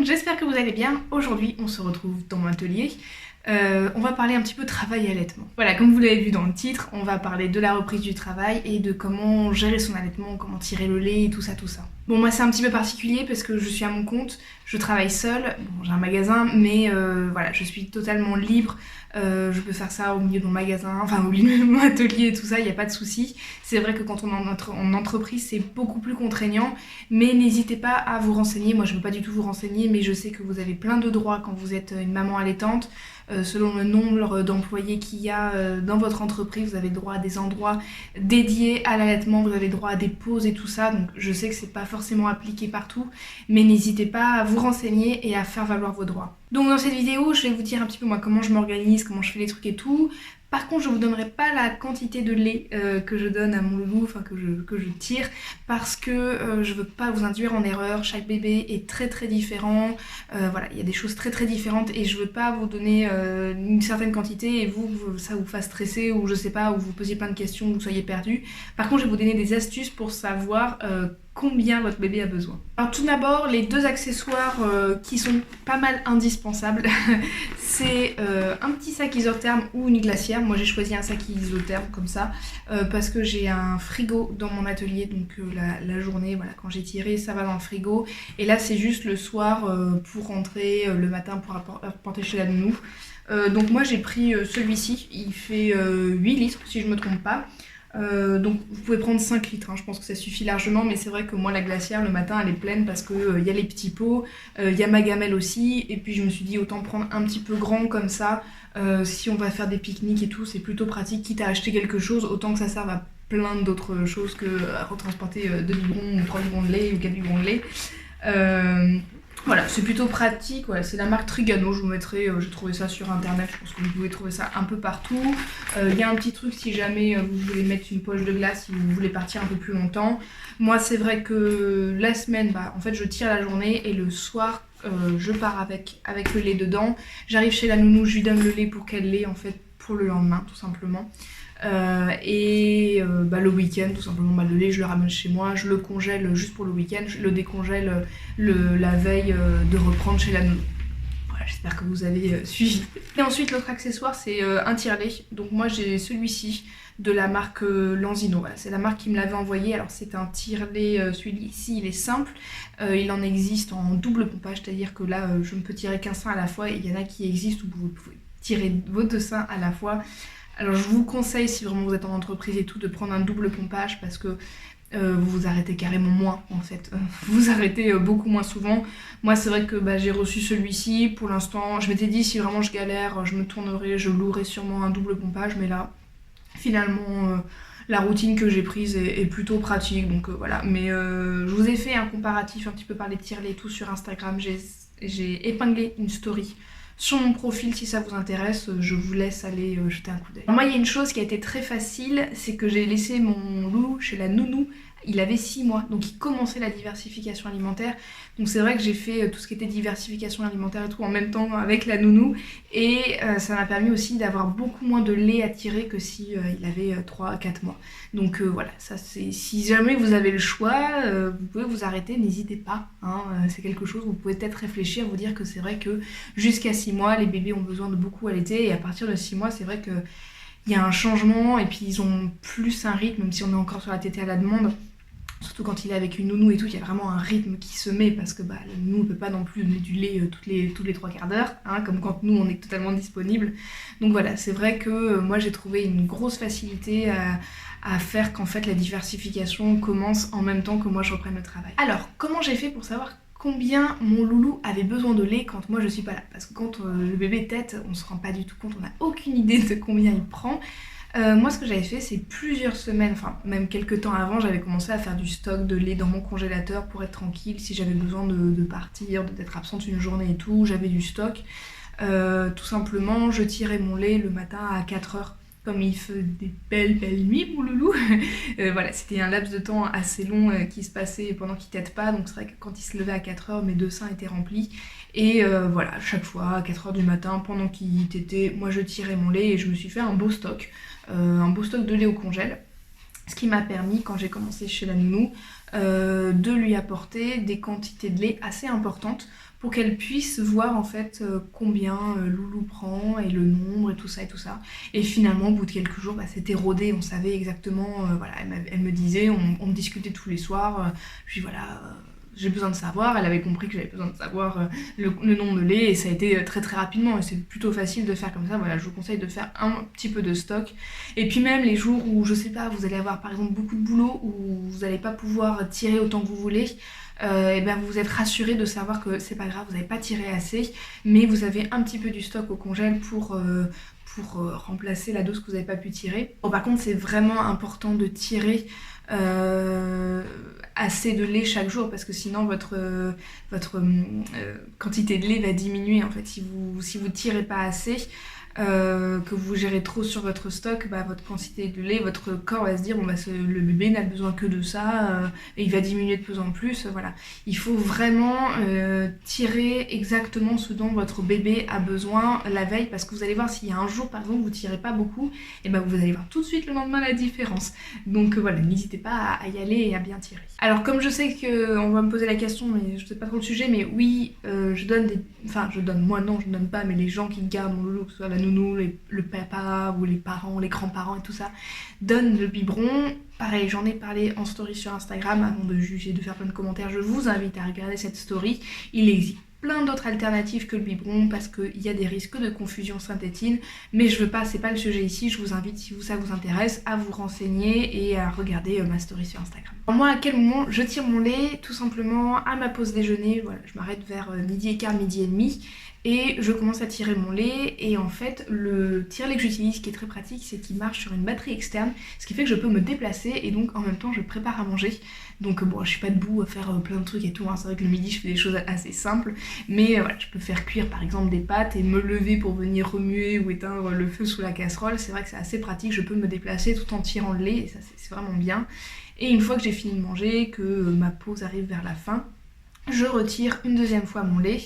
j'espère que vous allez bien. Aujourd'hui, on se retrouve dans mon atelier. On va parler un petit peu travail et allaitement. Voilà, comme vous l'avez vu dans le titre, on va parler de la reprise du travail et de comment gérer son allaitement, comment tirer le lait et tout ça. Bon, moi c'est un petit peu particulier parce que je suis à mon compte, je travaille seule, bon, j'ai un magasin, mais voilà, je suis totalement libre. Je peux faire ça au milieu de mon magasin, enfin au milieu de mon atelier et tout ça, il n'y a pas de souci. C'est vrai que quand on est en entreprise, c'est beaucoup plus contraignant, mais n'hésitez pas à vous renseigner. Moi je ne veux pas du tout vous renseigner, mais je sais que vous avez plein de droits quand vous êtes une maman allaitante. Selon le nombre d'employés qu'il y a dans votre entreprise, vous avez droit à des endroits dédiés à l'allaitement, vous avez droit à des pauses et tout ça, donc je sais que c'est pas forcément appliqué partout, mais n'hésitez pas à vous renseigner et à faire valoir vos droits. Donc dans cette vidéo, je vais vous dire un petit peu moi comment je m'organise, comment je fais les trucs et tout. Par contre, je vous donnerai pas la quantité de lait que je donne à mon loulou, enfin que je tire, parce que je veux pas vous induire en erreur. Chaque bébé est très très différent. Voilà, il y a des choses très très différentes et je veux pas vous donner une certaine quantité et ça vous fasse stresser ou je sais pas, ou vous posiez plein de questions ou vous soyez perdu. Par contre, je vais vous donner des astuces pour savoir combien votre bébé a besoin. Alors tout d'abord, les deux accessoires qui sont pas mal indispensables, c'est un petit sac isotherme ou une glacière. Moi j'ai choisi un sac isotherme comme ça parce que j'ai un frigo dans mon atelier, donc la journée, voilà, quand j'ai tiré, ça va dans le frigo. Et là c'est juste le soir pour rentrer le matin pour apporter chez la nounou. Donc moi j'ai pris celui-ci, il fait 8 litres si je me trompe pas. Donc vous pouvez prendre 5 litres, hein, je pense que ça suffit largement, mais c'est vrai que moi la glacière le matin elle est pleine parce que y a les petits pots, y a ma gamelle aussi, et puis je me suis dit autant prendre un petit peu grand comme ça, si on va faire des pique-niques et tout, c'est plutôt pratique, quitte à acheter quelque chose, autant que ça serve à plein d'autres choses que à retransporter 2 biberons ou 3 biberons de lait ou 4 biberons de lait. Voilà, c'est plutôt pratique, ouais, c'est la marque Trigano, je vous mettrai, j'ai trouvé ça sur internet, je pense que vous pouvez trouver ça un peu partout. Il y a un petit truc si jamais vous voulez mettre une poche de glace, si vous voulez partir un peu plus longtemps. Moi c'est vrai que la semaine, en fait je tire la journée et le soir je pars avec le lait dedans. J'arrive chez la nounou, je lui donne le lait pour qu'elle l'ait en fait pour le lendemain tout simplement. Le week-end tout simplement, le lait je le ramène chez moi, je le congèle juste pour le week-end, je le décongèle la veille de reprendre chez la nounou. Voilà, j'espère que vous avez suivi. Et ensuite l'autre accessoire c'est un tire-lait, donc moi j'ai celui-ci de la marque Lanzino, voilà, c'est la marque qui me l'avait envoyé. Alors c'est un tire-lait, celui-ci il est simple, il en existe en double pompage, c'est-à-dire que là je ne peux tirer qu'un sein à la fois et il y en a qui existent où vous pouvez tirer vos 2 seins à la fois. Alors je vous conseille, si vraiment vous êtes en entreprise et tout, de prendre un double pompage parce que vous vous arrêtez carrément moins en fait. Vous vous arrêtez beaucoup moins souvent. Moi c'est vrai que j'ai reçu celui-ci pour l'instant. Je m'étais dit si vraiment je galère, je me tournerai, je louerai sûrement un double pompage, mais là finalement la routine que j'ai prise est plutôt pratique, donc voilà. Mais je vous ai fait un comparatif un petit peu par les tire-laits et tout sur Instagram. J'ai épinglé une story sur mon profil si ça vous intéresse, je vous laisse aller jeter un coup d'œil. Moi il y a une chose qui a été très facile, c'est que j'ai laissé mon loulou chez la nounou, il avait 6 mois, donc il commençait la diversification alimentaire, donc c'est vrai que j'ai fait tout ce qui était diversification alimentaire et tout en même temps avec la nounou, et ça m'a permis aussi d'avoir beaucoup moins de lait à tirer que si il avait 3-4 mois. Donc voilà, ça c'est, si jamais vous avez le choix, vous pouvez vous arrêter, n'hésitez pas, hein, c'est quelque chose, vous pouvez peut-être réfléchir, vous dire que c'est vrai que jusqu'à 6 mois, les bébés ont besoin de beaucoup allaiter, et à partir de 6 mois, c'est vrai que il y a un changement, et puis ils ont plus un rythme, même si on est encore sur la tétée à la demande. Surtout quand il est avec une nounou et tout, il y a vraiment un rythme qui se met parce que la nounou ne peut pas non plus donner du lait tous les 3 quarts d'heure, hein, comme quand nous on est totalement disponible. Donc voilà, c'est vrai que moi j'ai trouvé une grosse facilité à faire qu'en fait la diversification commence en même temps que moi je reprenne le travail. Alors, comment j'ai fait pour savoir combien mon loulou avait besoin de lait quand moi je suis pas là? Parce que quand le bébé tète, on se rend pas du tout compte, on n'a aucune idée de combien il prend. Moi ce que j'avais fait c'est plusieurs semaines, enfin même quelques temps avant, j'avais commencé à faire du stock de lait dans mon congélateur pour être tranquille si j'avais besoin de partir, d'être absente une journée et tout, j'avais du stock. Tout simplement je tirais mon lait le matin à 4h. Comme il fait des belles nuits mon loulou. Voilà, c'était un laps de temps assez long qui se passait pendant qu'il tète pas, donc c'est vrai que quand il se levait à 4h, mes 2 seins étaient remplis. Et voilà, chaque fois à 4h du matin, pendant qu'il tétait, moi je tirais mon lait et je me suis fait un beau stock de lait au congèle. Ce qui m'a permis, quand j'ai commencé chez la nounou, de lui apporter des quantités de lait assez importantes pour qu'elle puisse voir en fait combien Loulou prend et le nombre et tout ça et tout ça. Et finalement au bout de quelques jours c'était rodé, on savait exactement, voilà, elle me disait, on discutait tous les soirs, puis voilà, j'ai besoin de savoir, elle avait compris que j'avais besoin de savoir le nombre de lait et ça a été très très rapidement et c'est plutôt facile de faire comme ça. Voilà, je vous conseille de faire un petit peu de stock. Et puis même les jours où, je sais pas, vous allez avoir par exemple beaucoup de boulot, où vous n'allez pas pouvoir tirer autant que vous voulez, et ben vous êtes rassuré de savoir que c'est pas grave, vous n'avez pas tiré assez, mais vous avez un petit peu du stock au congèle pour remplacer la dose que vous n'avez pas pu tirer. Bon, par contre c'est vraiment important de tirer assez de lait chaque jour parce que sinon votre quantité de lait va diminuer en fait. Si vous tirez pas assez, que vous gérez trop sur votre stock, bah, votre quantité de lait, votre corps va se dire bon bah le bébé n'a besoin que de ça et il va diminuer de plus en plus, voilà. Il faut vraiment tirer exactement ce dont votre bébé a besoin la veille parce que vous allez voir s'il y a un jour par exemple vous tirez pas beaucoup, et ben vous allez voir tout de suite le lendemain la différence. Donc voilà, n'hésitez pas à y aller et à bien tirer. Alors comme je sais qu'on va me poser la question, mais je sais pas trop le sujet, mais oui, je donne moi non je ne donne pas, mais les gens qui gardent mon loulou, que ce soit la nounou, le papa ou les parents, les grands-parents et tout ça, donnent le biberon. Pareil, j'en ai parlé en story sur Instagram avant de juger, de faire plein de commentaires. Je vous invite à regarder cette story. Il existe plein d'autres alternatives que le biberon parce qu'il y a des risques de confusion synthétine, mais je veux pas, c'est pas le sujet ici. Je vous invite, si ça vous intéresse, à vous renseigner et à regarder ma story sur Instagram. Alors moi, à quel moment je tire mon lait? Tout simplement à ma pause déjeuner. Voilà, je m'arrête vers midi et quart, midi et demi. Et je commence à tirer mon lait et en fait le tire-lait que j'utilise, qui est très pratique, c'est qu'il marche sur une batterie externe, ce qui fait que je peux me déplacer et donc en même temps je prépare à manger. Donc bon, je suis pas debout à faire plein de trucs et tout, hein. C'est vrai que le midi je fais des choses assez simples, mais voilà, je peux faire cuire par exemple des pâtes et me lever pour venir remuer ou éteindre le feu sous la casserole. C'est vrai que c'est assez pratique, je peux me déplacer tout en tirant le lait et ça c'est vraiment bien. Et une fois que j'ai fini de manger, que ma pause arrive vers la fin, je retire une deuxième fois mon lait.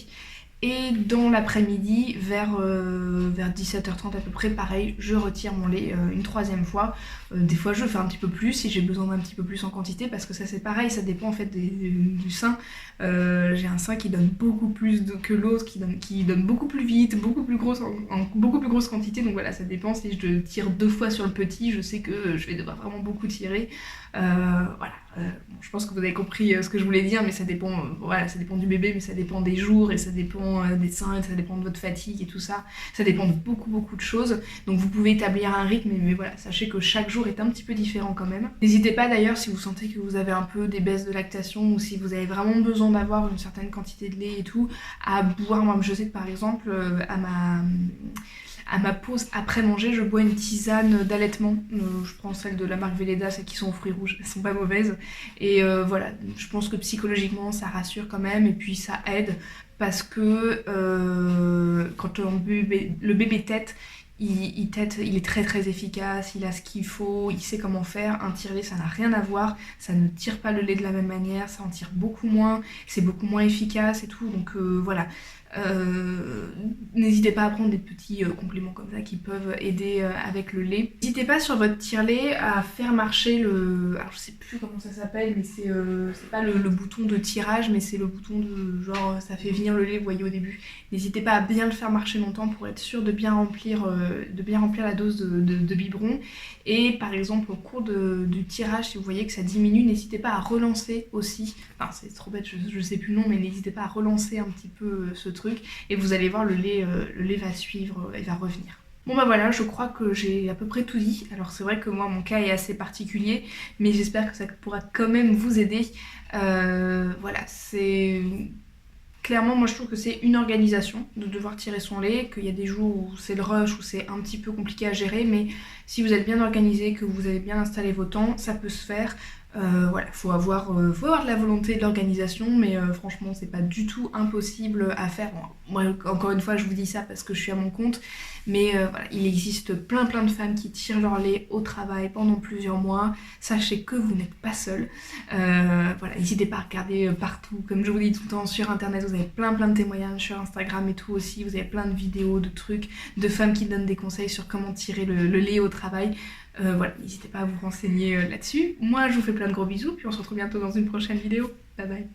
Et dans l'après-midi, vers 17h30 à peu près, pareil, je retire mon lait une troisième fois. Des fois je fais un petit peu plus si j'ai besoin d'un petit peu plus en quantité, parce que ça c'est pareil, ça dépend en fait du sein. J'ai un sein qui donne beaucoup plus que l'autre, qui donne beaucoup plus vite, beaucoup plus grosse en beaucoup plus grosse quantité. Donc voilà, ça dépend. Si je tire 2 fois sur le petit, je sais que je vais devoir vraiment beaucoup tirer. Voilà. Bon, je pense que vous avez compris ce que je voulais dire, mais ça dépend, voilà, ça dépend du bébé, mais ça dépend des jours et ça dépend des seins et ça dépend de votre fatigue et tout ça. Ça dépend de beaucoup de choses. Donc vous pouvez établir un rythme, mais voilà, sachez que chaque jour est un petit peu différent quand même. N'hésitez pas d'ailleurs, si vous sentez que vous avez un peu des baisses de lactation ou si vous avez vraiment besoin d'avoir une certaine quantité de lait et tout, à boire. Moi je sais que par exemple à ma pause après manger, je bois une tisane d'allaitement. Je prends celle de la marque Velleda, celles qui sont aux fruits rouges, elles sont pas mauvaises. Et voilà, je pense que psychologiquement ça rassure quand même et puis ça aide parce que quand le bébé tète, il tète, il est très efficace, il a ce qu'il faut, il sait comment faire. Un tire-lait ça n'a rien à voir, ça ne tire pas le lait de la même manière, ça en tire beaucoup moins, c'est beaucoup moins efficace et tout, donc voilà. N'hésitez pas à prendre des petits compléments comme ça qui peuvent aider avec le lait. N'hésitez pas sur votre tire-lait à faire marcher alors je sais plus comment ça s'appelle, mais c'est pas le bouton de tirage, mais c'est le bouton de genre ça fait venir le lait, vous voyez au début. N'hésitez pas à bien le faire marcher longtemps pour être sûr de bien remplir la dose de biberon. Et par exemple au cours du tirage, si vous voyez que ça diminue, n'hésitez pas à relancer aussi. Enfin c'est trop bête, je sais plus le nom, mais n'hésitez pas à relancer un petit peu ce truc et vous allez voir le lait va suivre et va revenir. Bon bah voilà, je crois que j'ai à peu près tout dit. Alors c'est vrai que moi mon cas est assez particulier, mais j'espère que ça pourra quand même vous aider. Voilà, c'est... Clairement, moi je trouve que c'est une organisation de devoir tirer son lait, qu'il y a des jours où c'est le rush, où c'est un petit peu compliqué à gérer, mais si vous êtes bien organisé, que vous avez bien installé vos temps, ça peut se faire. Voilà, faut avoir de la volonté, de l'organisation, mais franchement c'est pas du tout impossible à faire. Bon, moi encore une fois je vous dis ça parce que je suis à mon compte, mais voilà, il existe plein de femmes qui tirent leur lait au travail pendant plusieurs mois. Sachez que vous n'êtes pas seul. Voilà, n'hésitez pas à regarder partout, comme je vous dis tout le temps sur internet, vous avez plein de témoignages sur Instagram et tout aussi, vous avez plein de vidéos, de trucs, de femmes qui donnent des conseils sur comment tirer le lait au travail. Voilà, n'hésitez pas à vous renseigner là-dessus. Moi, je vous fais plein de gros bisous, puis on se retrouve bientôt dans une prochaine vidéo. Bye bye.